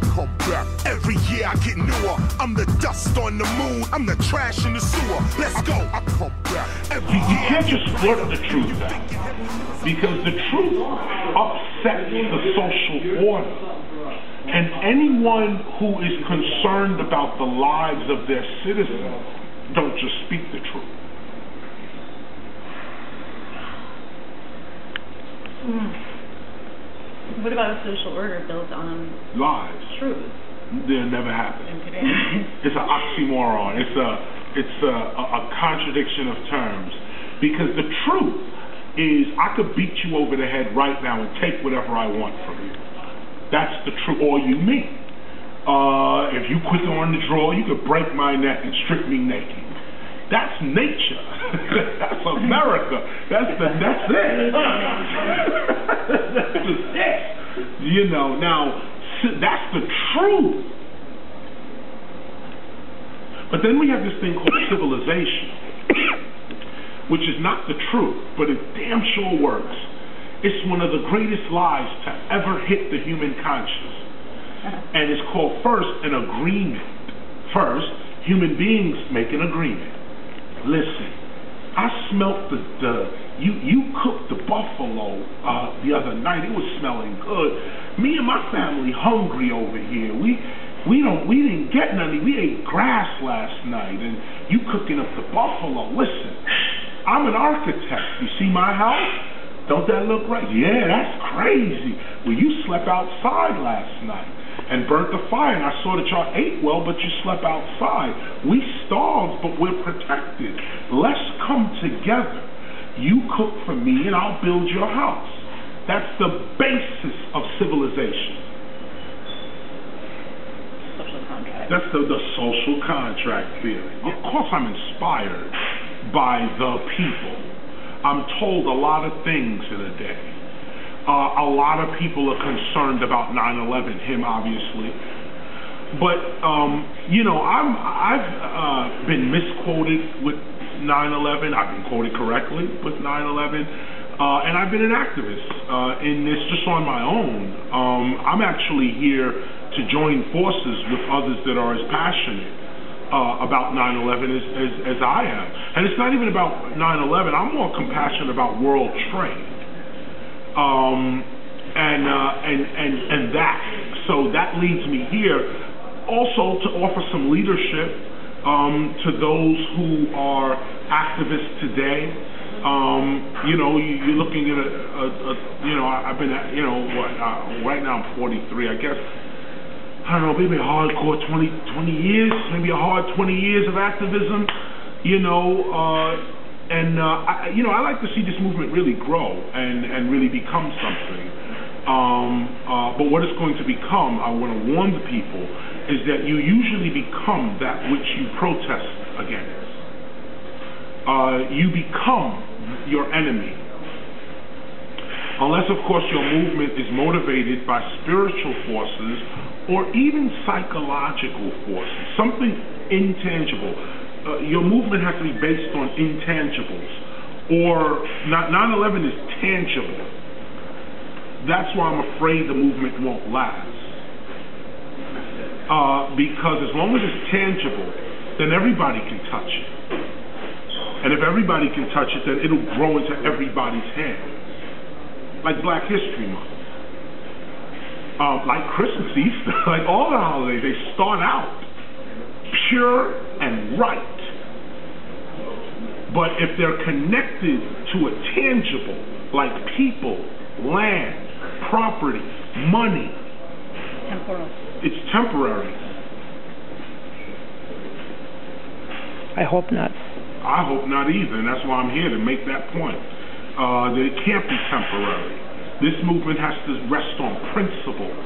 come back. Every year I get newer. I'm the dust on the moon. I'm the trash in the sewer. Let's go. I come back. Every year. You can't just blurt the truth out, because the truth upsets the social order. And anyone who is concerned about the lives of their citizens don't just speak the truth. What about a social order built on lies? Truth. They'll never happen. It's an oxymoron. It's a contradiction of terms. Because the truth is, I could beat you over the head right now and take whatever I want from you. That's the truth. Or you me. If you quick on the draw, you could break my neck and strip me naked. That's nature. That's America. That's it. That's just it. You know, now, that's the truth. But then we have this thing called civilization, which is not the truth, but it damn sure works. It's one of the greatest lies to ever hit the human conscience. And it's called, first, an agreement. First, human beings make an agreement. Listen, I smelt you cooked the buffalo the other night. It was smelling good. Me and my family hungry over here. We didn't get none. We ate grass last night, and you cooking up the buffalo. Listen, I'm an architect. You see my house? Don't that look right? Yeah, that's crazy. Well, you slept outside last night and burnt the fire, and I saw that y'all ate well, but you slept outside. We starved, but we're protected. Let's come together. You cook for me, and I'll build your house. That's the basis of civilization. Social contract. That's the social contract theory. Of course I'm inspired by the people. I'm told a lot of things in a day. A lot of people are concerned about 9/11, him obviously. But, you know, I've been misquoted with 9/11. I've been quoted correctly with 9/11. And I've been an activist in this just on my own. I'm actually here to join forces with others that are as passionate about 9/11 as I am. And it's not even about 9/11. I'm more compassionate about world trade. And that. So that leads me here also to offer some leadership to those who are activists today. You know, you're looking at you know, I've been at, you know, right now I'm 43, I guess, I don't know, maybe a hardcore 20 years, maybe a hard 20 years of activism, you know, you know, I like to see this movement really grow and really become something. But what it's going to become, I want to warn the people, is that you usually become that which you protest against. You become your enemy. Unless, of course, your movement is motivated by spiritual forces or even psychological forces, something intangible. Your movement has to be based on intangibles. Or 9/11 is tangible. That's why I'm afraid the movement won't last. Because as long as it's tangible, then everybody can touch it. And if everybody can touch it, then it'll grow into everybody's hand. Like Black History Month. Like Christmas, Easter, like all the holidays, they start out pure and right. But if they're connected to a tangible, like people, land, property, money, temporal. It's temporary. I hope not. I hope not either, and that's why I'm here to make that point. That it can't be temporary. This movement has to rest on principles.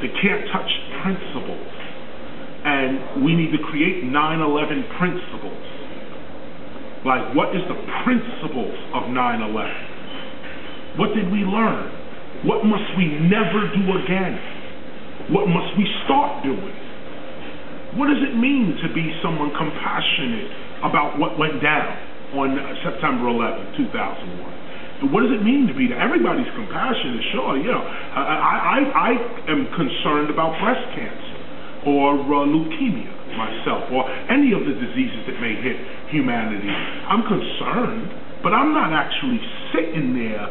It can't touch principles. And we need to create 9/11 principles. Like, what is the principles of 9/11? What did we learn? What must we never do again? What must we start doing? What does it mean to be someone compassionate about what went down on September 11, 2001? What does it mean to be there? Everybody's compassionate, sure. You know, I am concerned about breast cancer or leukemia myself, or any of the diseases that may hit humanity. I'm concerned, but I'm not actually sitting there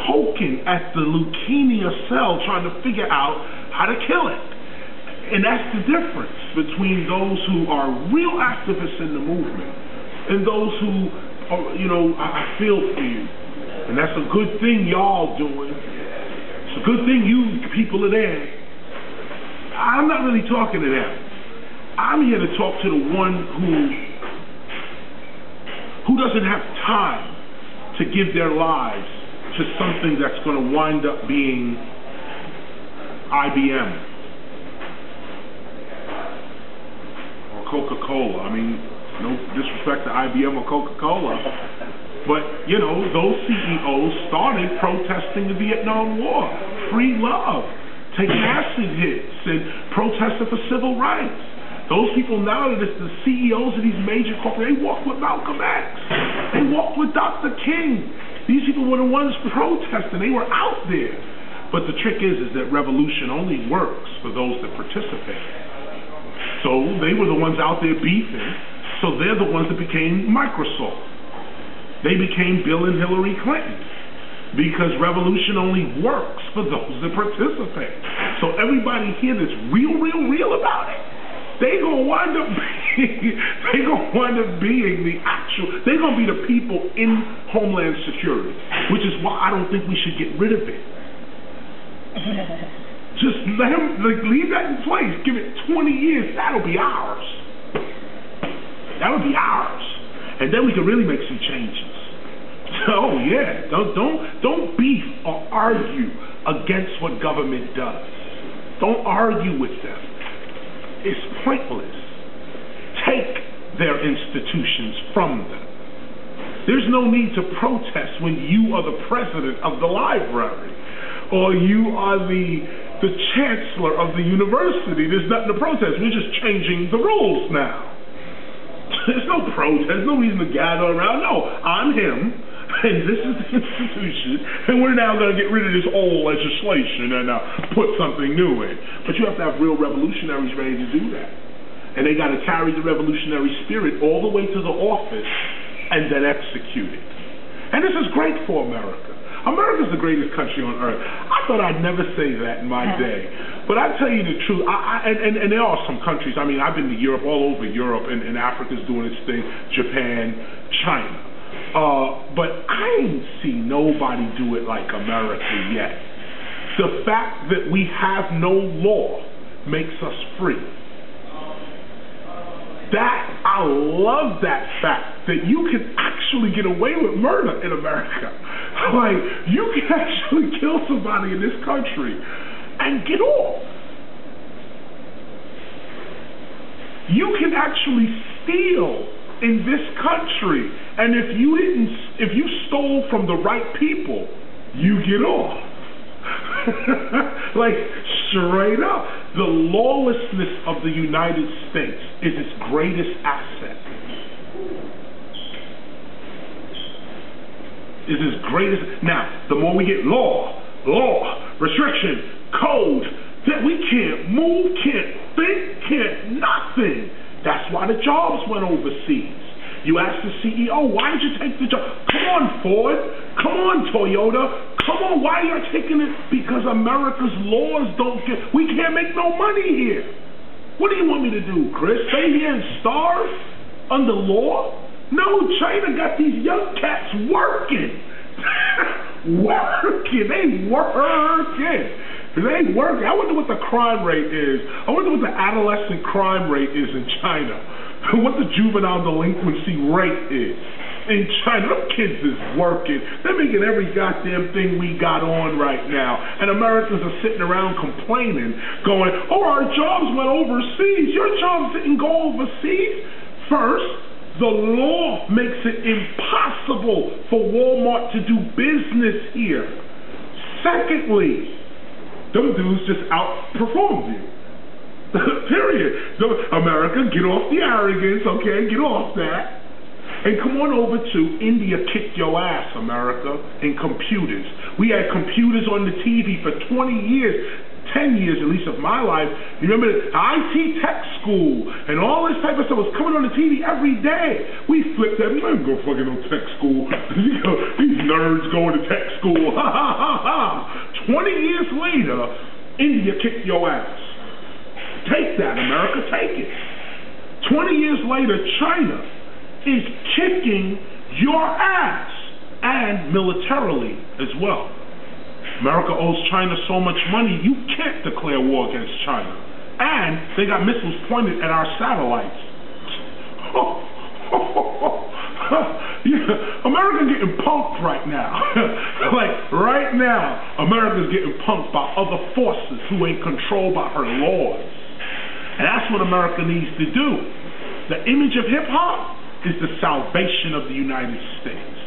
poking at the leukemia cell trying to figure out how to kill it. And that's the difference between those who are real activists in the movement and those who are, you know, I feel for you. And that's a good thing y'all doing. It's a good thing you people are there. I'm not really talking to them. I'm here to talk to the one who doesn't have time to give their lives to something that's going to wind up being IBM or Coca-Cola. I mean, no disrespect to IBM or Coca-Cola. But, you know, those CEOs started protesting the Vietnam War, free love, taking acid hits, and protesting for civil rights. Those people now that it's the CEOs of these major corporations, they walked with Malcolm X. They walked with Dr. King. These people were the ones protesting. They were out there. But the trick is that revolution only works for those that participate. So they were the ones out there beefing. So they're the ones that became Microsoft. They became Bill and Hillary Clinton because revolution only works for those that participate. So everybody here that's real about it, they're gonna wind up being the actual. They're gonna be the people in Homeland Security, which is why I don't think we should get rid of it. Just let him leave that in place. Give it 20 years. That'll be ours. That'll be ours, and then we can really make some changes. Oh yeah, don't beef or argue against what government does. Don't argue with them. It's pointless. Take their institutions from them. There's no need to protest when you are the president of the library or you are the chancellor of the university. There's nothing to protest. We're just changing the rules now. There's no protest, no reason to gather around. No, I'm him. And this is the institution, and we're now going to get rid of this old legislation and put something new in. But you have to have real revolutionaries ready to do that. And they got to carry the revolutionary spirit all the way to the office and then execute it. And this is great for America. America's the greatest country on earth. I thought I'd never say that in my day. But I tell you the truth, and there are some countries, I mean, I've been to Europe, all over Europe, and Africa's doing its thing, Japan, China. But I ain't seen nobody do it like America yet. The fact that we have no law makes us free. I love that fact that you can actually get away with murder in America. Like, you can actually kill somebody in this country and get off. You can actually steal in this country, and if you stole from the right people, you get off. Like, straight up. The lawlessness of the United States is its greatest asset. Is its greatest. Now, the more we get law, restriction, code, that we can't move, can't think, can't nothing. That's why the jobs went overseas. You ask the CEO, why did you take the job? Come on, Ford. Come on, Toyota. Come on, why are you taking it? Because America's laws we can't make no money here. What do you want me to do, Chris? Stay here and starve under law? No, China got these young cats working. They working. I wonder what the crime rate is. I wonder what the adolescent crime rate is in China. What the juvenile delinquency rate is in China. Them kids is working. They're making every goddamn thing we got on right now. And Americans are sitting around complaining, going, oh, our jobs went overseas. Your jobs didn't go overseas. First, the law makes it impossible for Walmart to do business here. Secondly, them dudes just outperformed you. Period. America, get off the arrogance, okay? Get off that. And come on over to India Kick Your Ass, America, in computers. We had computers on the TV for 20 years. 10 years at least of my life. You remember IT Tech School and all this type of stuff was coming on the TV every day. We flipped that. We don't go fucking no tech school. These nerds going to tech school. 20 years later, India kicked your ass. Take that, America. Take it. 20 years later, China is kicking your ass, and militarily as well. America owes China so much money, you can't declare war against China. And they got missiles pointed at our satellites. Yeah, America's getting punked right now. Like, right now, America's getting punked by other forces who ain't controlled by her laws. And that's what America needs to do. The image of hip-hop is the salvation of the United States.